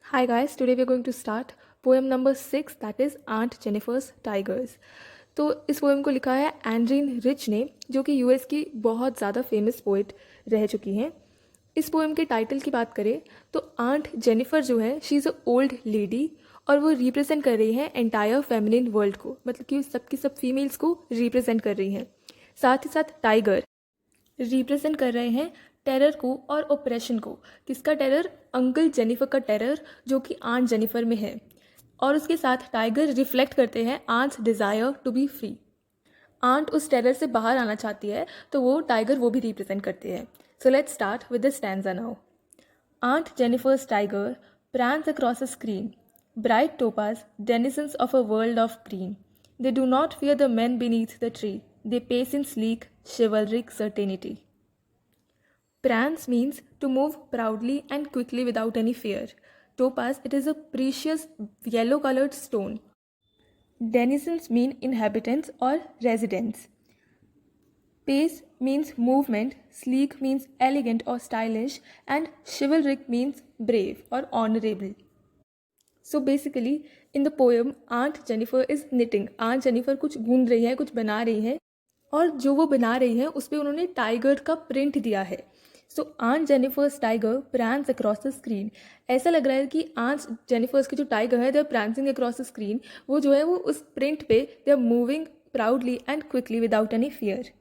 Hi guys, today we are going to start poem number 6 that is Aunt Jennifer's Tigers. तो इस poem को लिखा है एंड्रीन रिच ने, जो कि यूएस की बहुत ज़्यादा फेमस पोइट रह चुकी हैं. इस पोएम के टाइटल की बात करें तो आंट जेनिफर जो है she is a old lady और वो रिप्रेजेंट कर रही हैं एंटायर फेमिनिन वर्ल्ड को, मतलब कि सबकी सब फीमेल्स को रिप्रेजेंट कर रही हैं. साथ ही साथ टाइगर रिप्रेजेंट कर रहे हैं टेरर को और ओप्रेशन को. किसका टेरर? अंकल जेनिफर का टेरर जो कि आंट जेनिफर में है. और उसके साथ टाइगर रिफ्लेक्ट करते हैं aunt's desire to be free. Aunt उस टेरर से बाहर आना चाहती है तो वो टाइगर वो भी रिप्रेजेंट करते हैं. So let's start with the stanza now. Aunt Jennifer's tiger prance across a screen, bright topaz, denizens of a world of green. They do not fear the men beneath the tree. They pace in sleek, chivalric certainty. Prance means to move proudly and quickly without any fear. Topaz, it is a precious yellow-colored stone. Denizens mean inhabitants or residents. Pace means movement, sleek means elegant or stylish, and chivalric means brave or honorable. So basically, in the poem, Aunt Jennifer is knitting. Aunt Jennifer कुछ गूंद रही है, कुछ बना रही है, और जो वो बना रही है उस पर उन्होंने टाइगर का प्रिंट दिया है. So aunt Jennifer's tiger prance across the screen. ऐसा लग रहा है कि आंट जेनिफर्स की जो टाइगर है they are prancing across the screen. वो जो है वो उस प्रिंट पे they are moving proudly and quickly without any fear.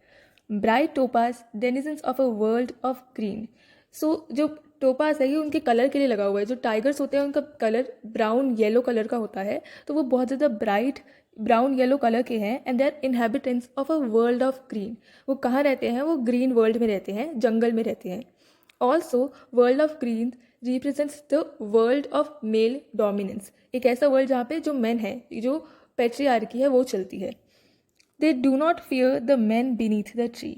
Bright topaz denizens of a world of green. So जो टोपाज है ये उनके कलर के लिए लगा हुआ है. जो टाइगर्स होते हैं उनका कलर ब्राउन येलो कलर का होता है, तो वो बहुत ज़्यादा ब्राइट ब्राउन येलो कलर के हैं. And they are inhabitants of a world of green. वो कहाँ रहते हैं? वो ग्रीन वर्ल्ड में रहते हैं, जंगल में रहते हैं. Also world of green represents the world of male dominance. एक ऐसा वर्ल्ड जहाँ पे जो मेन है, जो पेट्रियार्की है, वो चलती है. They do not fear the men beneath the tree.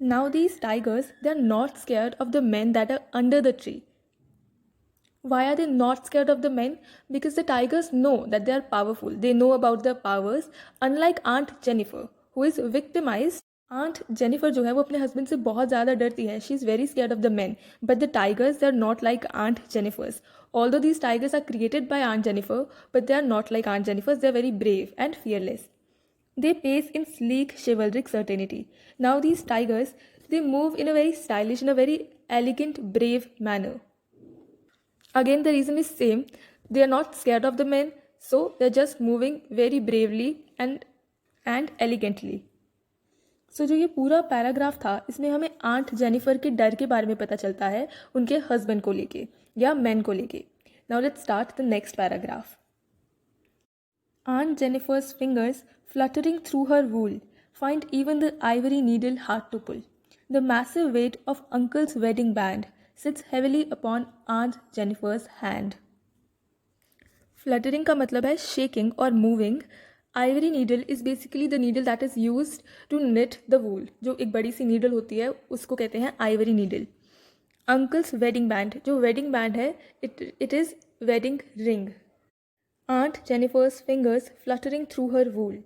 Now these tigers, they are not scared of the men that are under the tree. Why are they not scared of the men? Because the tigers know that they are powerful. They know about their powers. Unlike Aunt Jennifer, who is victimized. Aunt Jennifer जो है वो अपने husband से बहुत ज़्यादा डरती है. She is very scared of the men. But the tigers, they are not like Aunt Jennifer's. Although these tigers are created by Aunt Jennifer, but they are not like Aunt Jennifer's. They are very brave and fearless. They pace in sleek, chivalric certainty. Now these tigers, they move in a very stylish, in a very elegant, brave manner. Again, the reason is same. They are not scared of the men, so they're just moving very bravely and elegantly. सो जो ये पूरा paragraph था इसमें हमें aunt Jennifer के डर के बारे में पता चलता है उनके हस्बैंड को लेके या मैन को लेके. Now let's start the next paragraph. Aunt Jennifer's fingers, fluttering through her wool, find even the ivory needle hard to pull. The massive weight of Uncle's wedding band sits heavily upon Aunt Jennifer's hand. Fluttering का मतलब है shaking or moving. Ivory needle is basically the needle that is used to knit the wool. जो एक बड़ी सी needle होती है उसको कहते हैं ivory needle. Uncle's wedding band, जो wedding band है, it is wedding ring. Aunt Jennifer's fingers fluttering through her wool.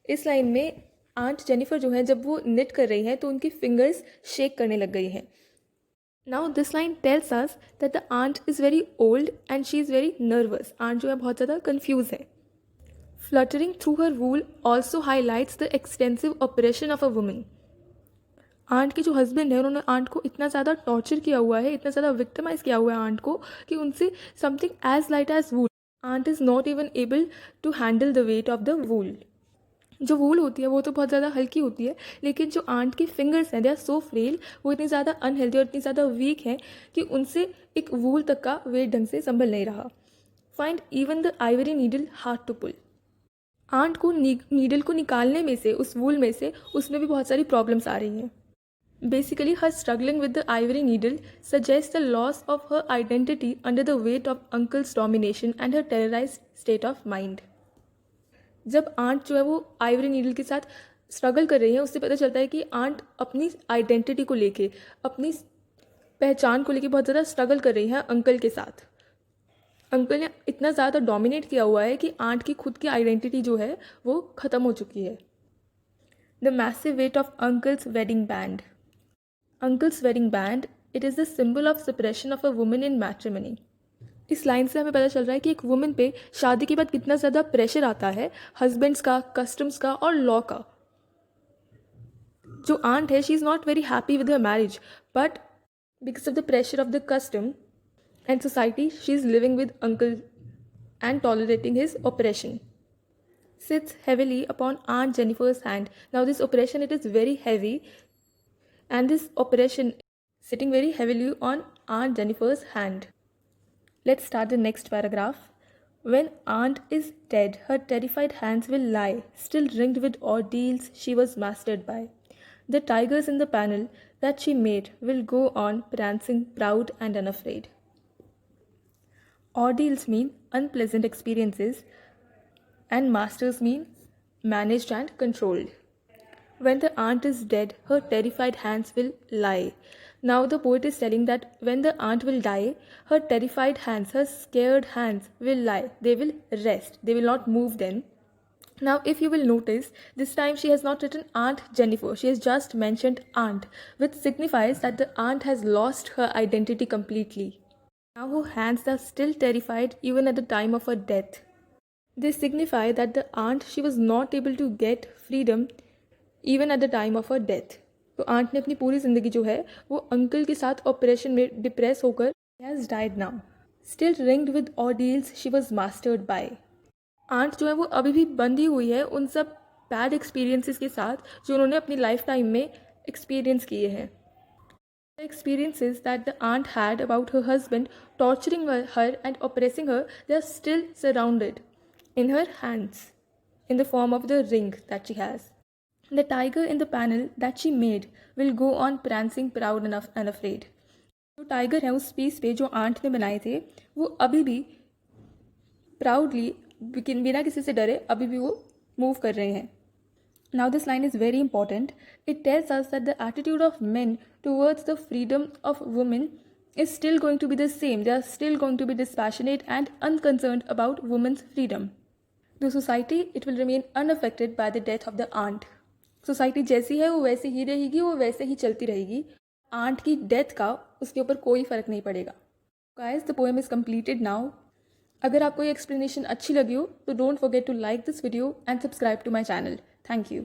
इस लाइन में आंट जेनिफर जो है जब वो निट कर रही है तो उनकी फिंगर्स शेक करने लग गई हैं. Now this line tells us that the aunt is very old and she is very nervous. Aunt जो है बहुत ज़्यादा कन्फ्यूज़ है. Fluttering through her wool also highlights the extensive operation of a woman. Aunt के जो husband है उन्होंने aunt को इतना ज़्यादा टॉर्चर किया हुआ है, इतना ज़्यादा विक्टिमाइज किया हुआ है आंट को कि उनसे something as light as wool, aunt is not even able to handle the weight of the wool. जो वूल होती है वो तो बहुत ज़्यादा हल्की होती है, लेकिन जो आंट की फिंगर्स हैं दे आर सो फ्रेल, वो इतनी ज़्यादा अनहेल्दी और इतनी ज़्यादा वीक हैं कि उनसे एक वूल तक का वेट ढंग से संभल नहीं रहा. Find even the ivory needle hard to pull. Aunt को नीडल को निकालने में से, उस वूल में से, उसमें भी बहुत सारी प्रॉब्लम्स आ रही हैं. Basically, her struggling with the ivory needle suggests the loss of her identity under the weight of uncle's domination and her terrorized state of mind. जब आंट जो है वो आइवरी नीडल के साथ स्ट्रगल कर रही है उससे पता चलता है कि आंट अपनी आइडेंटिटी को लेके, अपनी पहचान को लेके बहुत ज़्यादा स्ट्रगल कर रही है अंकल के साथ. अंकल ने इतना ज़्यादा डोमिनेट किया हुआ है कि आंट की खुद की आइडेंटिटी जो है वो ख़त्म हो चुकी है. The massive weight of uncle's wedding band. Uncle's wedding band, it is the symbol of suppression of a woman in matrimony. इस लाइन से हमें पता चल रहा है कि एक वुमेन पे शादी के बाद कितना ज़्यादा प्रेशर आता है, हस्बैंड्स का, कस्टम्स का और लॉ का। जो आंट है, she is not very happy with her marriage, but because of the pressure of the custom and society, she is living with uncle and tolerating his oppression. Sits heavily upon Aunt Jennifer's hand. Now this oppression, it is very heavy, and this oppression sitting very heavily on Aunt Jennifer's hand. Let's start the next paragraph. When Aunt is dead, her terrified hands will lie, still ringed with ordeals she was mastered by. The tigers in the panel that she made will go on prancing, proud and unafraid. Ordeals mean unpleasant experiences, and masters mean managed and controlled. When the aunt is dead, her terrified hands will lie. Now the poet is telling that when the aunt will die, her terrified hands, her scared hands will lie. They will rest. They will not move then. Now, if you will notice, this time she has not written Aunt Jennifer. She has just mentioned aunt, which signifies that the aunt has lost her identity completely. Now her hands are still terrified even at the time of her death. They signify that the aunt, she was not able to get freedom even at the time of her death. तो aunt ने अपनी पूरी ज़िंदगी जो है वो uncle के साथ ऑपरेशन में डिप्रेस होकर has died now. Still ringed with ordeals she was mastered by. aunt जो है वो अभी भी बंधी हुई है उन सब बैड एक्सपीरियंसेस के साथ जो उन्होंने अपनी लाइफ टाइम में एक्सपीरियंस किए हैं. The experiences that the aunt had about her husband torturing her and oppressing her, they are still surrounded in her hands in the form of the ring that she has. The tiger in the panel that she made will go on prancing proud and unafraid. जो tiger है उस piece पे जो aunt ने बनाए थे वो अभी भी प्राउडली बिना किसी से डरे अभी भी वो मूव कर रहे हैं. Now this line is very important. It tells us that the attitude of men towards the freedom of women is still going to be the same. They are still going to be dispassionate and unconcerned about women's freedom. The society, it will remain unaffected by the death of the aunt. Society जैसी है वो वैसी ही रहेगी, वो वैसे ही चलती रहेगी. Aunt की death का उसके ऊपर कोई फ़र्क नहीं पड़ेगा. Guys, the poem is completed now. अगर आपको ये explanation अच्छी लगी हो तो don't forget to like this video and subscribe to my channel. Thank you.